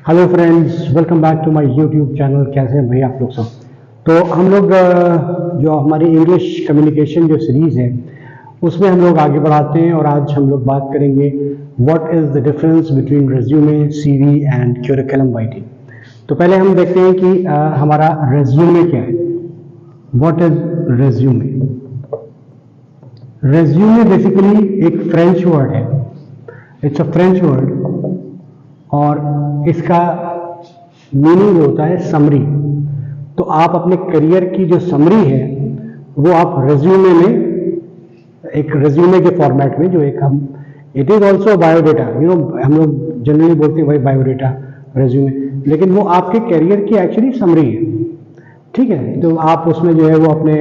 Hello friends, welcome back to my YouTube channel. कैसे हैं भाई आप लोग सब? तो हम लोग जो हमारी इंग्लिश कम्युनिकेशन जो सीरीज़ है उसमें हम लोग आगे बढ़ाते हैं और आज हम लोग बात करेंगे what is the difference between resume, CV and curriculum writing. तो पहले हम देखते हैं कि हमारा रेज्यूमे क्या है। What is resume? Resume basically एक फ्रेंच वर्ड है। इट्स अ फ्रेंच वर्ड और इसका मीनिंग होता है समरी। तो आप अपने करियर की जो समरी है वो आप रेज्यूमे में, एक रेज्यूमे के फॉर्मेट में, जो एक हम इट इज ऑल्सो बायोडेटा, हम लोग जनरली बोलते हैं भाई बायोडेटा रेज्यूमे, लेकिन वो आपके करियर की एक्चुअली समरी है। ठीक है, तो आप उसमें जो है वो अपने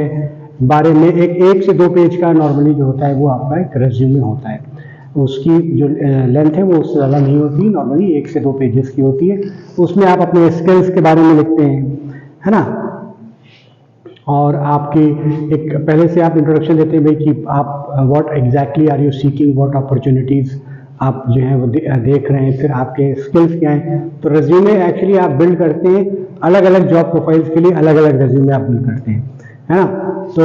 बारे में एक से दो पेज का नॉर्मली जो होता है वो आपका एक रेज्यूमे होता है। उसकी जो लेंथ है वो उससे ज़्यादा नहीं होती, नॉर्मली 1 से 2 पेजेस की होती है। उसमें आप अपने स्किल्स के बारे में लिखते हैं, है ना, और आपकी एक पहले से आप इंट्रोडक्शन देते हैं भाई कि आप what exactly are you seeking, what opportunities आप जो है वो देख रहे हैं, फिर आपके स्किल्स क्या हैं। तो रेज्यूमे एक्चुअली आप बिल्ड करते हैं, अलग अलग जॉब प्रोफाइल्स के लिए अलग अलग रेज्यूमे आप बिल्ड करते हैं, है ना। तो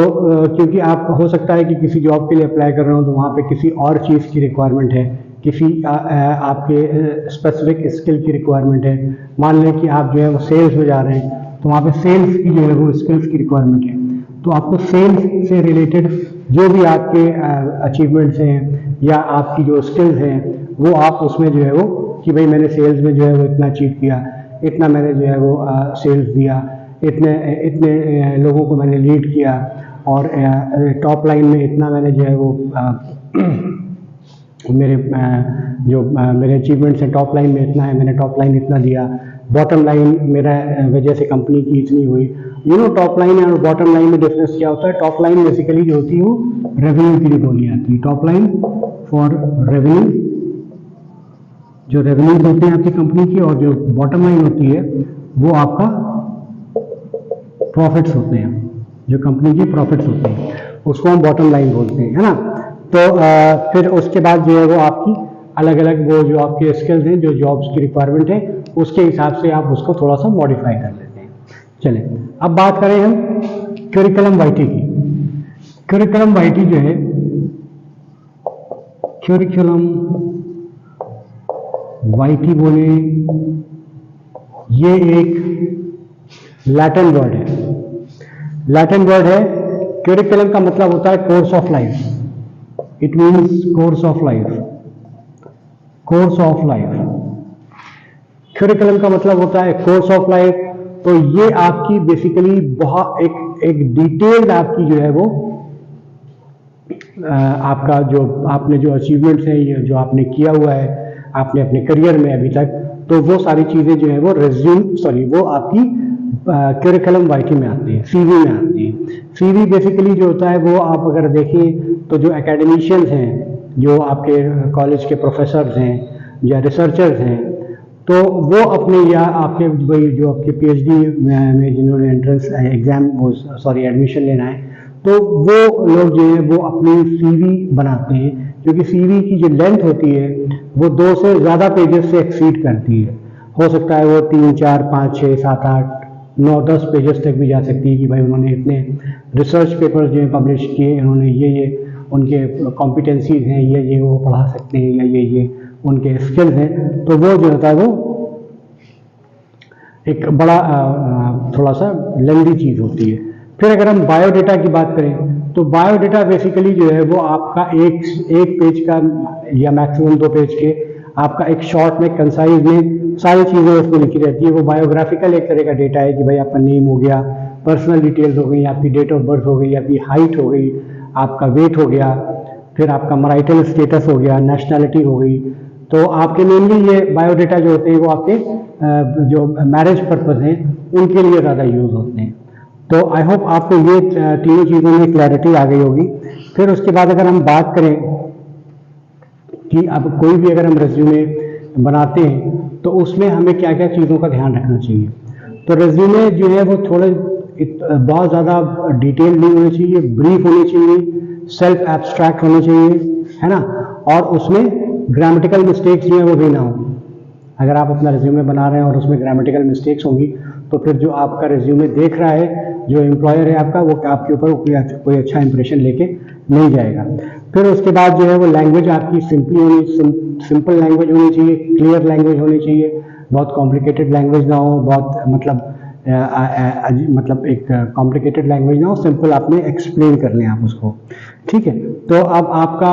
क्योंकि आप हो सकता है कि किसी जॉब के लिए अप्लाई कर रहे हो तो वहाँ पे किसी और चीज़ की रिक्वायरमेंट है, किसी आपके स्पेसिफिक स्किल की रिक्वायरमेंट है। मान लें कि आप जो है वो सेल्स में जा रहे हैं तो वहाँ पे सेल्स की जो है वो स्किल्स की रिक्वायरमेंट है। तो आपको सेल्स से रिलेटेड जो भी आपके अचीवमेंट्स हैं या आपकी जो स्किल्स हैं वो आप उसमें जो है वो कि भाई मैंने सेल्स में जो है वो इतना अचीव किया, इतना मैंने जो है वो सेल्स दिया, इतने इतने लोगों को मैंने लीड किया, और टॉप लाइन में इतना मैंने जो है वो मेरे अचीवमेंट्स हैं टॉप लाइन में इतना है, मैंने टॉप लाइन इतना दिया, बॉटम लाइन मेरा वजह से कंपनी की इतनी हुई। टॉप लाइन और बॉटम लाइन में डिफरेंस क्या होता है? टॉप लाइन बेसिकली जो होती है वो रेवेन्यू के लिए बोली जाती है। टॉप लाइन फॉर रेवेन्यू, जो रेवेन्यू होते हैं आपकी कंपनी की, और जो बॉटम लाइन होती है वो आपका प्रॉफिट्स होते हैं, जो कंपनी के प्रॉफिट्स होते हैं उसको हम बॉटम लाइन बोलते हैं, है ना। तो फिर उसके बाद जो है वो आपकी अलग अलग वो जो आपके स्किल्स हैं, जो जॉब्स की रिक्वायरमेंट है उसके हिसाब से आप उसको थोड़ा सा मॉडिफाई कर लेते हैं। चलें, अब बात करें हम क्यूरिकुलम वाइटी की। क्यूरिकुलम वाइटी जो है, क्यूरिकुलम वाइटी बोले, ये एक लैटिन वर्ड है। लैटिन वर्ड है। क्यूरिकुलम का मतलब होता है course of life. It means course of life. Course of life, curriculum का मतलब होता है कोर्स ऑफ लाइफ। तो ये आपकी बेसिकली बहुत एक डिटेल्ड आपकी जो है वो आपका जो आपने जो अचीवमेंट्स हैं, ये जो आपने किया हुआ है आपने अपने करियर में अभी तक, तो वो सारी चीजें जो है वो वो आपकी क्यूरिकुलम वाइटी में आती है, सीवी में आती है। सीवी बेसिकली जो होता है वो आप अगर देखें तो जो एकेडमिशियंस हैं, जो आपके कॉलेज के प्रोफेसर्स हैं या रिसर्चर्स हैं, तो वो अपने या आपके वही जो आपके पीएचडी में जिन्होंने एंट्रेंस एग्जाम वो एडमिशन लेना है, तो वो लोग जो है वो अपनी सीवी बनाते हैं, क्योंकि सीवी की जो लेंथ होती है वो 2 से ज़्यादा पेजेस से एक्सीड करती है। हो सकता है वो 3, 4, 5, 6, 7, 8, 9, 10 पेजेस तक भी जा सकती है कि भाई उन्होंने इतने रिसर्च पेपर्स जो है पब्लिश किए, इन्होंने ये उनके कॉम्पिटेंसीज हैं, ये वो पढ़ा सकते हैं, या ये उनके स्किल्स हैं। तो वो जो होता है वो एक बड़ा थोड़ा सा लेंदी चीज़ होती है। फिर अगर हम बायोडेटा की बात करें तो बायोडेटा बेसिकली जो है वो आपका एक पेज का या मैक्सिमम 2 पेज के आपका एक शॉर्ट में कंसाइज में सारी चीज़ें उसमें लिखी रहती है। वो बायोग्राफिकल एक तरह का डेटा है कि भाई आपका नेम हो गया, पर्सनल डिटेल्स हो गई, आपकी डेट ऑफ बर्थ हो गई, आपकी हाइट हो गई, आपका वेट हो गया, फिर आपका मैरिटल स्टेटस हो गया, नेशनैलिटी हो गई। तो आपके मेनली ये बायोडेटा जो होते हैं वो आपके जो मैरिज पर्पज हैं उनके लिए ज़्यादा यूज़ होते हैं। तो आई होप आपको ये तीनों चीज़ों में क्लैरिटी आ गई होगी। फिर उसके बाद अगर हम बात करें कि अब कोई भी अगर हम रेज्यूमे बनाते हैं तो उसमें हमें क्या क्या चीज़ों का ध्यान रखना चाहिए। तो रेज्यूमे जो है वो थोड़े बहुत ज़्यादा डिटेल नहीं होने चाहिए, ब्रीफ होने चाहिए, सेल्फ एब्स्ट्रैक्ट होने चाहिए, है ना, और उसमें ग्रामेटिकल मिस्टेक्स जो है वो भी ना हो, अगर आप अपना रिज्यूमे बना रहे हैं और उसमें ग्रामेटिकल मिस्टेक्स होंगी तो फिर जो आपका रिज्यूमे देख रहा है, जो एम्प्लॉयर है आपका, वो आपके ऊपर कोई अच्छा इंप्रेशन लेके नहीं जाएगा। फिर उसके बाद जो है वो लैंग्वेज आपकी सिंपल लैंग्वेज होनी चाहिए, क्लियर लैंग्वेज होनी चाहिए, बहुत कॉम्प्लिकेटेड लैंग्वेज ना हो, बहुत मतलब एक कॉम्प्लिकेटेड लैंग्वेज ना हो, सिंपल आपने एक्सप्लेन कर लें आप उसको, ठीक है। तो अब आपका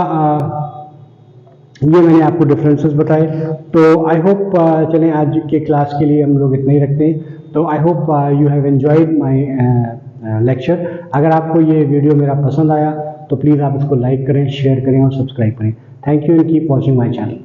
ये मैंने आपको डिफरेंसेस बताए। तो आई होप चलें आज के क्लास के लिए हम लोग इतना ही रखते हैं। तो I hope you have enjoyed my lecture. अगर आपको ये वीडियो मेरा पसंद आया तो प्लीज़ आप इसको लाइक करें, शेयर करें और सब्सक्राइब करें। Thank you and keep watching my channel.